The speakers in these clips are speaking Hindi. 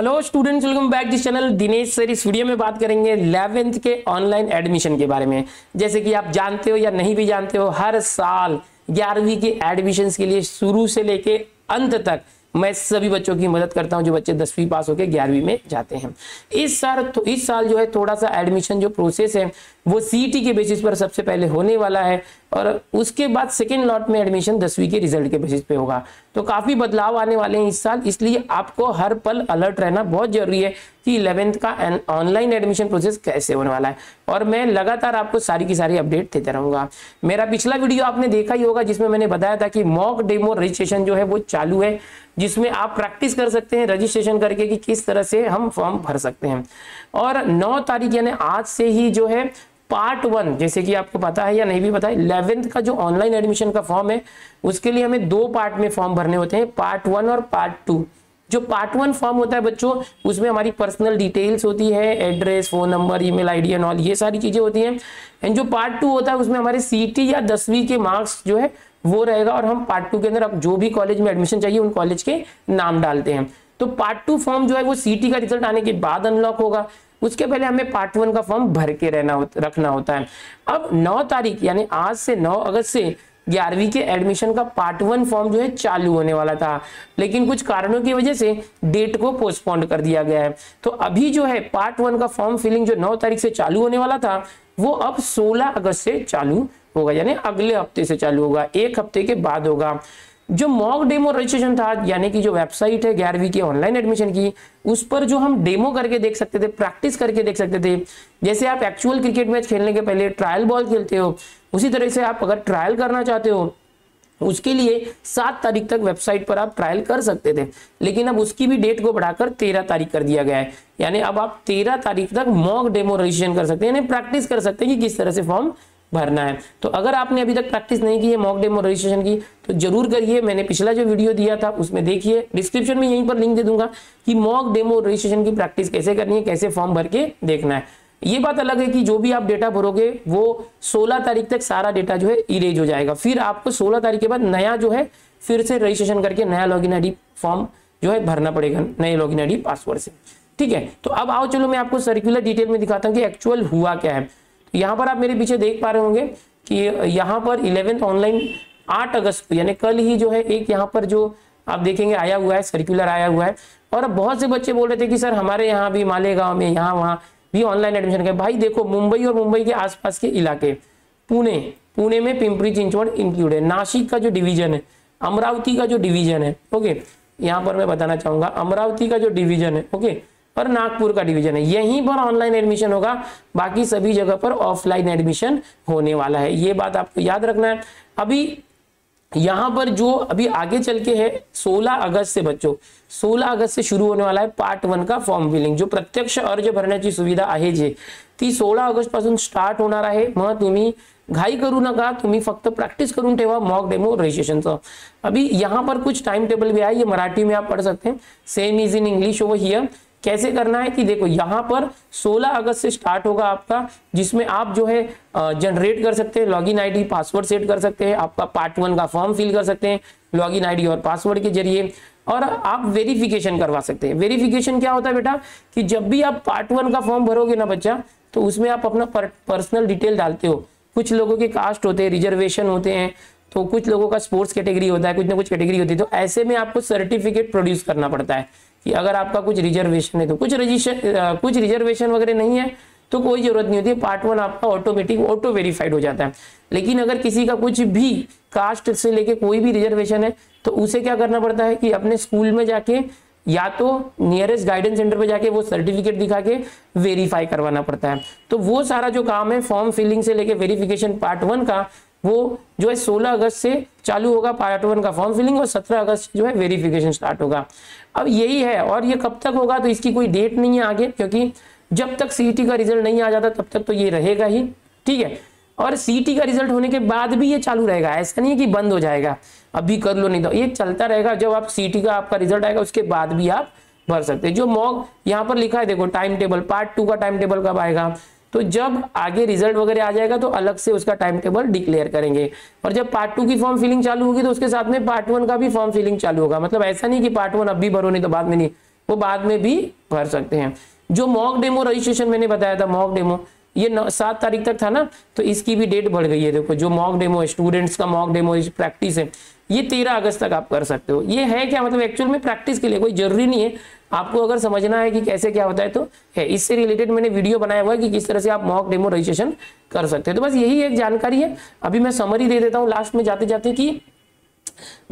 Hello students, welcome back this channel Dinesh sir. इस वीडियो में बात करेंगे 11th के ऑनलाइन एडमिशन के बारे में। जैसे कि आप जानते हो या नहीं भी जानते हो, हर साल 11वीं के एडमिशन्स के लिए शुरू से लेके अंत तक मैं सभी बच्चों की मदद करता हूं जो बच्चे 10वीं पास होकर 11वीं में जाते हैं। इस साल जो है थोड़ा सा एडमिशन जो प्रोसेस है वो सीईटी के बेसिस पर सबसे पहले होने वाला है और उसके बाद सेकेंड लॉट में एडमिशन 10वीं के रिजल्ट के बेसिस पे होगा। तो काफी बदलाव आने वाले हैं इस साल, इसलिए आपको हर पल अलर्ट रहना बहुत जरूरी है कि 11th का ऑनलाइन एडमिशन प्रोसेस कैसे होने वाला है। और मैं लगातार आपको सारी की सारी अपडेट देते रहूंगा। मेरा पिछला वीडियो आपने देखा ही होगा जिसमें मैंने बताया था कि मॉक डेमो रजिस्ट्रेशन जो है वो चालू है, जिसमें आप प्रैक्टिस कर सकते हैं रजिस्ट्रेशन करके कि किस तरह से हम फॉर्म भर सकते हैं। और 9 तारीख यानी आज से ही जो है पार्ट 1, जैसे कि आपको पता है या नहीं भी पता है, 11th का जो ऑनलाइन एडमिशन का फॉर्म है उसके लिए हमें 2 पार्ट में फॉर्म भरने होते हैं, पार्ट 1 और पार्ट 2। जो पार्ट 1 फॉर्म होता है बच्चों, उसमें हमारी पर्सनल डिटेल्स होती है, address, phone number, email ID and all, ये सारी चीजें होती हैं। एंड जो पार्ट 2 होता है उसमें हमारे सीईटी या 10वीं के मार्क्स जो है वो रहेगा और हम पार्ट 2 के अंदर अब जो भी कॉलेज में एडमिशन चाहिए उन कॉलेज के नाम डालते हैं। तो पार्ट 2 फॉर्म जो है वो सीईटी का रिजल्ट आने के बाद अनलॉक होगा, उसके पहले हमें पार्ट 1 का फॉर्म भर के रखना होता है। अब 9 तारीख यानी आज से 9 अगस्त से 11वीं के एडमिशन का पार्ट 1 फॉर्म जो है चालू होने वाला था, लेकिन कुछ कारणों की वजह से डेट को पोस्टपोन कर दिया गया है। तो अभी जो है पार्ट 1 का फॉर्म फिलिंग जो 9 तारीख से चालू होने वाला था वो अब 16 अगस्त से चालू होगा, यानी अगले हफ्ते से चालू होगा, 1 हफ्ते के बाद होगा। जो मॉक डेमो रजिस्ट्रेशन था, यानी कि जो वेबसाइट है 11वीं के ऑनलाइन एडमिशन की, उस पर जो हम डेमो करके देख सकते थे, प्रैक्टिस करके देख सकते थे। जैसे आप एक्चुअल क्रिकेट मैच खेलने के पहले ट्रायल बॉल खेलते हो, उसी तरह से आप अगर ट्रायल करना चाहते हो उसके लिए 7 तारीख तक वेबसाइट पर आप ट्रायल कर सकते थे, लेकिन अब उसकी भी डेट को बढ़ाकर 13 तारीख कर दिया गया है। यानी अब आप 13 तारीख तक मॉक डेमो रजिस्ट्रेशन कर सकते हैं, यानी प्रैक्टिस कर सकते हैं कि किस तरह से फॉर्म भरना है। तो अगर आपने अभी तक प्रैक्टिस नहीं की है मॉक डेमो रजिस्ट्रेशन की तो जरूर करिए। मैंने पिछला जो वीडियो दिया था उसमें देखिए, डिस्क्रिप्शन में यहीं पर लिंक दे दूंगा कि मॉक डेमो रजिस्ट्रेशन की प्रैक्टिस कैसे करनी है, कैसे फॉर्म भर के देखना है। ये बात अलग है कि जो भी आप डेटा भरोगे वो 16 तारीख तक सारा डेटा जो है इरेज हो जाएगा, फिर आपको 16 तारीख के बाद नया जो है फिर से रजिस्ट्रेशन करके नया लॉगिन आईडी फॉर्म जो है भरना पड़ेगा, नए लॉगिन आईडी पासवर्ड से। ठीक है, तो अब आओ चलो मैं आपको सर्कुलर डिटेल में दिखाता हूँ कि एक्चुअल हुआ क्या है। यहाँ पर आप मेरे पीछे देख पा रहे होंगे कि यहाँ पर 11th ऑनलाइन 8 अगस्त को यानी कल ही जो है एक यहाँ पर जो आप देखेंगे आया हुआ है, सर्कुलर आया हुआ है। और अब बहुत से बच्चे बोल रहे थे कि सर हमारे यहाँ भी मालेगांव में यहाँ वहाँ भी ऑनलाइन एडमिशन कर। भाई देखो, मुंबई और मुंबई के आसपास के इलाके, पुणे में पिंपरी चिंचवड इंक्लूड है, नासिक का जो डिवीजन है, अमरावती का जो डिवीजन है, ओके, यहाँ पर मैं बताना चाहूंगा अमरावती का जो डिवीजन है, ओके, और नागपुर का डिवीजन है, यहीं पर ऑनलाइन एडमिशन होगा, बाकी सभी जगह पर ऑफलाइन एडमिशन होने वाला है। ये बात आपको याद रखना है। अभी यहाँ पर जो अभी आगे चल के है 16 अगस्त से बच्चों 16 अगस्त से शुरू होने वाला है पार्ट 1 का फॉर्म फिलिंग, जो प्रत्यक्ष अर्ज भरण्याची सुविधा आहे जे ती 16 ऑगस्ट पासून स्टार्ट होणार आहे। मग तुम्ही घाई करू नका, तुम्ही फक्त प्रैक्टिस करून ठेवा मॉक डेमो रजिस्ट्रेशन। अभी यहाँ पर कुछ टाइम टेबल भी आया, ये मराठी में आप पढ़ सकते हैं, same is in English over here. कैसे करना है कि देखो यहाँ पर 16 अगस्त से स्टार्ट होगा आपका, जिसमें आप जो है जनरेट कर सकते हैं लॉगिन आईडी, पासवर्ड सेट कर सकते हैं, आपका पार्ट 1 का फॉर्म फिल कर सकते हैं लॉगिन आईडी और पासवर्ड के जरिए, और आप वेरिफिकेशन करवा सकते हैं। वेरिफिकेशन क्या होता है बेटा कि जब भी आप पार्ट 1 का फॉर्म भरोगे ना बच्चा, तो उसमें आप अपना पर्सनल डिटेल डालते हो। कुछ लोगों के कास्ट होते हैं, रिजर्वेशन होते हैं, तो कुछ लोगों का स्पोर्ट्स कैटेगरी होता है, कुछ ना कुछ कैटेगरी होती है, तो ऐसे में आपको सर्टिफिकेट प्रोड्यूस करना पड़ता है कि अगर आपका कुछ रिजर्वेशन है तो कुछ रिजर्वेशन वगैरह नहीं है तो कोई जरूरत नहीं होती है, पार्ट 1 आपका ऑटोमेटिक ऑटो वेरीफाइड हो जाता है। लेकिन अगर किसी का कुछ भी कास्ट से लेके कोई भी रिजर्वेशन है तो उसे क्या करना पड़ता है कि अपने स्कूल में जाके या तो नियरेस्ट गाइडेंस सेंटर पे जाके वो सर्टिफिकेट दिखा के वेरीफाई करवाना पड़ता है। तो वो सारा जो काम है फॉर्म फिलिंग से लेके वेरिफिकेशन पार्ट 1 का, वो जो है 16 अगस्त से चालू होगा पार्ट 1 का फॉर्म फिलिंग, और 17 अगस्त जो है वेरिफिकेशन स्टार्ट होगा। अब यही है, और ये कब तक होगा तो इसकी कोई डेट नहीं है आगे, क्योंकि जब तक सीईटी का रिजल्ट नहीं आ जाता तब तक तो ये रहेगा ही। ठीक है, और सीईटी का रिजल्ट होने के बाद भी ये चालू रहेगा, ऐसा नहीं है कि बंद हो जाएगा अभी कर लो नहीं, तो ये चलता रहेगा। जब आप सीईटी का आपका रिजल्ट आएगा उसके बाद भी आप भर सकते हैं। जो मॉक यहाँ पर लिखा है देखो टाइम टेबल, पार्ट 2 का टाइम टेबल कब आएगा, तो जब आगे रिजल्ट वगैरह आ जाएगा तो अलग से उसका टाइम टेबल डिक्लेयर करेंगे। और जब पार्ट 2 की फॉर्म फिलिंग चालू होगी तो उसके साथ में पार्ट 1 का भी फॉर्म फिलिंग चालू होगा। मतलब ऐसा नहीं कि पार्ट 1 अब भी भरो नहीं तो बाद में नहीं, वो बाद में भी भर सकते हैं। जो मॉक डेमो रजिस्ट्रेशन मैंने बताया था, मॉक डेमो ये 7 तारीख तक था ना, तो इसकी भी डेट बढ़ गई है। देखो जो मॉक डेमो है, स्टूडेंट्स का मॉक डेमो प्रैक्टिस है, ये 13 अगस्त तक आप कर सकते हो। ये है क्या मतलब एक्चुअल में प्रैक्टिस के लिए, कोई जरूरी नहीं है। आपको अगर समझना है कि कैसे क्या होता है तो है, इससे रिलेटेड मैंने वीडियो बनाया हुआ है कि किस तरह से आप मॉक डेमो रजिस्ट्रेशन कर सकते हैं। तो बस यही एक जानकारी है। अभी मैं समरी दे देता हूँ लास्ट में जाते जाते कि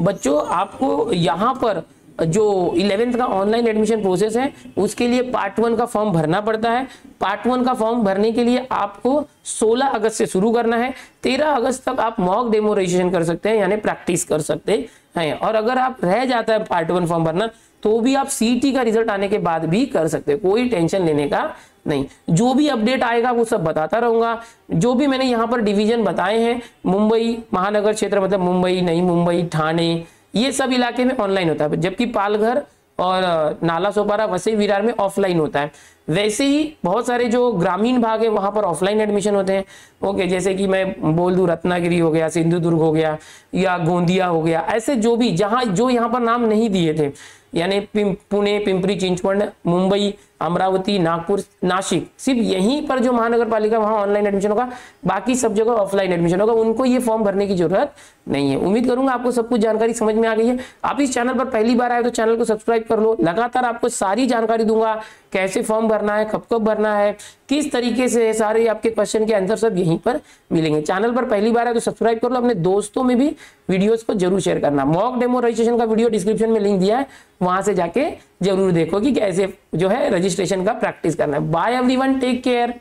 बच्चों आपको यहाँ पर जो 11th का ऑनलाइन एडमिशन प्रोसेस है उसके लिए पार्ट 1 का फॉर्म भरना पड़ता है। पार्ट 1 का फॉर्म भरने के लिए आपको 16 अगस्त से शुरू करना है। 13 अगस्त तक आप मॉक डेमो रजिस्ट्रेशन कर सकते हैं, यानी प्रैक्टिस कर सकते हैं। और अगर आप रह जाता है पार्ट 1 फॉर्म भरना तो भी आप सीईटी का रिजल्ट आने के बाद भी कर सकते हैं, कोई टेंशन लेने का नहीं। जो भी अपडेट आएगा वो सब बताता रहूंगा। जो भी मैंने यहाँ पर डिवीजन बताए हैं, मुंबई महानगर क्षेत्र मतलब मुंबई नहीं, मुंबई ठाणे ये सब इलाके में ऑनलाइन होता है, जबकि पालघर और नाला सोपारा वसई विरार में ऑफलाइन होता है। वैसे ही बहुत सारे जो ग्रामीण भाग है वहां पर ऑफलाइन एडमिशन होते हैं। ओके, जैसे कि मैं बोल दूं रत्नागिरी हो गया, सिंधुदुर्ग हो गया या गोंदिया हो गया, ऐसे जो भी जहां जो यहाँ पर नाम नहीं दिए थे, यानी पुणे, पिंपरी चिंचवड, मुंबई, अमरावती, नागपुर, नासिक, सिर्फ यहीं पर जो महानगर पालिका वहां ऑनलाइन एडमिशन होगा, बाकी सब जगह ऑफलाइन एडमिशन होगा। उनको ये फॉर्म भरने की जरूरत नहीं है। उम्मीद करूंगा आपको सब कुछ जानकारी समझ में आ गई है। आप इस चैनल पर पहली बार आए तो चैनल को सब्सक्राइब कर लो। लगातार आपको सारी जानकारी दूंगा, कैसे फॉर्म भरना है, कब कब भरना है, किस तरीके से, सारे आपके क्वेश्चन के आंसर सब यहीं पर मिलेंगे। चैनल पर पहली बार है तो सब्सक्राइब कर लो। अपने दोस्तों में भी वीडियोस को जरूर शेयर करना। मॉक डेमो रजिस्ट्रेशन का वीडियो डिस्क्रिप्शन में लिंक दिया है, वहां से जाके जरूर देखो कि कैसे जो है रजिस्ट्रेशन का प्रैक्टिस करना है। Bye everyone, take care.